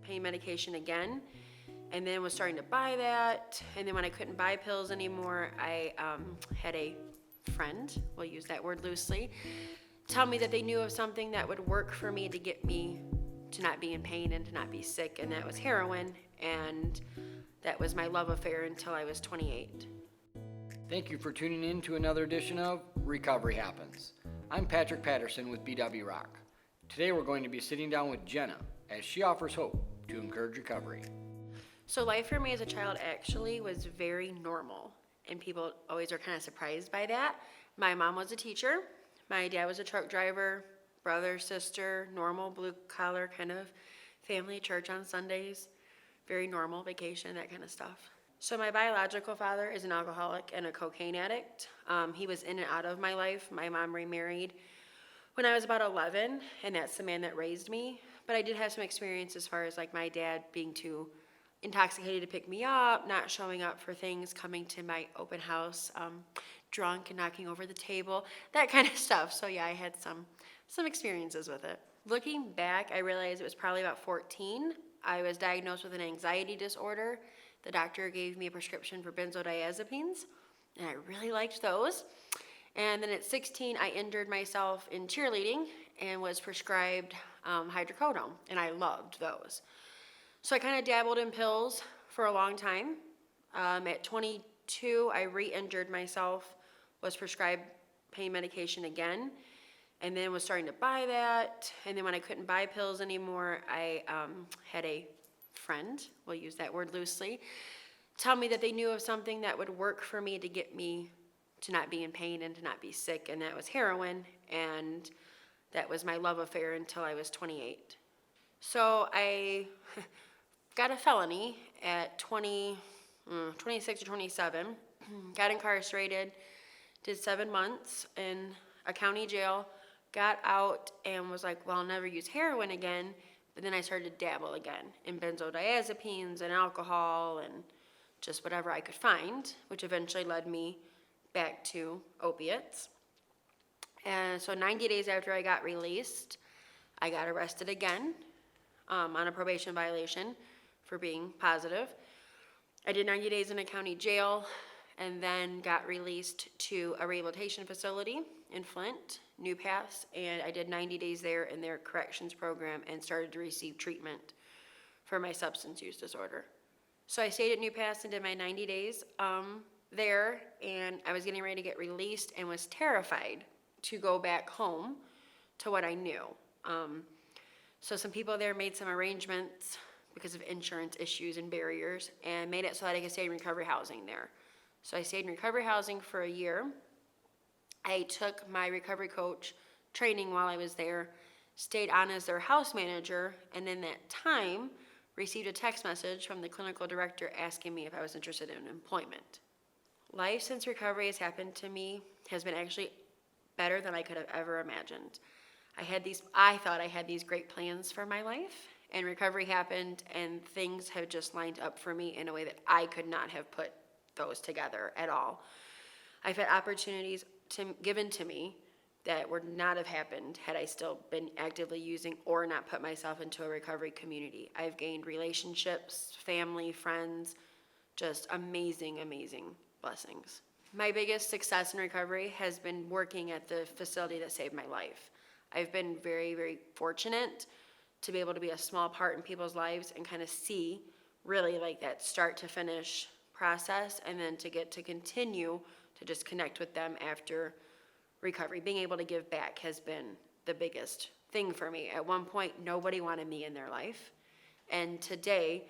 pain medication again, and then was starting to buy that. And then when I couldn't buy pills anymore, I had a friend, we'll use that word loosely, tell me that they knew of something that would work for me to get me to not be in pain and to not be sick, and that was heroin. And that was my love affair until I was 28. Thank you for tuning in to another edition of Recovery Happens. I'm Patrick Patterson with BW Rock. Today we're going to be sitting down with Jenna as she offers hope to encourage recovery. So life for me as a child actually was very normal, and people always are kind of surprised by that. My mom was a teacher, my dad was a truck driver, brother, sister, normal blue collar kind of family, church on Sundays, very normal, vacation, that kind of stuff. So my biological father is an alcoholic and a cocaine addict. He was in and out of my life. My mom remarried when I was about 11, and that's the man that raised me. But I did have some experience as far as like my dad being too intoxicated to pick me up, not showing up for things, coming to my open house, drunk and knocking over the table, that kind of stuff. So yeah, I had some experiences with it. Looking back, I realized it was probably about 14. I was diagnosed with an anxiety disorder. The doctor gave me a prescription for benzodiazepines, and I really liked those. And then at 16, I injured myself in cheerleading and was prescribed hydrocodone, and I loved those. So I kind of dabbled in pills for a long time. At 22, I re-injured myself, was prescribed pain medication again, and then was starting to buy that. And then when I couldn't buy pills anymore, I had a friend, we'll use that word loosely, tell me that they knew of something that would work for me to get me to not be in pain and to not be sick, and that was heroin. And that was my love affair until I was 28. So I got a felony at 26 or 27, got incarcerated, did 7 months in a county jail, got out and was like, well, I'll never use heroin again. But then I started to dabble again in benzodiazepines and alcohol and just whatever I could find, which eventually led me back to opiates. And so 90 days after I got released, I got arrested again on a probation violation for being positive. I did 90 days in a county jail and then got released to a rehabilitation facility in Flint, New Pass, and I did 90 days there in their corrections program and started to receive treatment for my substance use disorder. So I stayed at New Pass and did my 90 days there, and I was getting ready to get released and was terrified to go back home to what I knew. So some people there made some arrangements because of insurance issues and barriers, and made it so that I could stay in recovery housing there. So I stayed in recovery housing for a year. I took my recovery coach training while I was there, stayed on as their house manager, and in that time, received a text message from the clinical director asking me if I was interested in employment. Life since recovery has happened to me has been actually better than I could have ever imagined. I thought I had these great plans for my life, and recovery happened, and things have just lined up for me in a way that I could not have put those together at all. I've had opportunities given to me that would not have happened had I still been actively using or not put myself into a recovery community. I've gained relationships, family, friends, just amazing, amazing blessings. My biggest success in recovery has been working at the facility that saved my life. I've been very, very fortunate to be able to be a small part in people's lives and kind of see really like that start to finish process, and then to get to continue to just connect with them after recovery. Being able to give back has been the biggest thing for me. At one point, nobody wanted me in their life, and today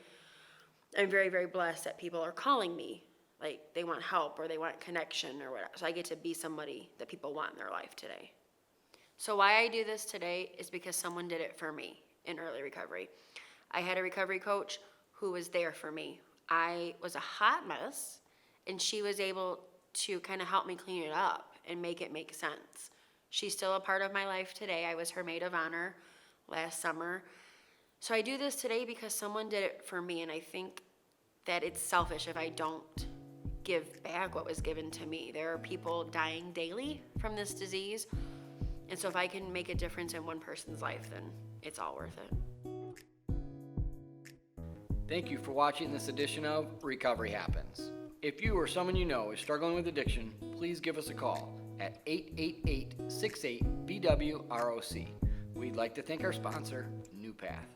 I'm very, very blessed that people are calling me like they want help or they want connection or whatever. So I get to be somebody that people want in their life today. So why I do this today is because someone did it for me in early recovery. I had a recovery coach who was there for me. I was a hot mess, and she was able to kind of help me clean it up and make it make sense. She's still a part of my life today. I was her maid of honor last summer. So I do this today because someone did it for me, and I think that it's selfish if I don't give back what was given to me. There are people dying daily from this disease, and so if I can make a difference in one person's life, then it's all worth it. Thank you for watching this edition of Recovery Happens. If you or someone you know is struggling with addiction, please give us a call at 888-68-BWROC. We'd like to thank our sponsor, New Path.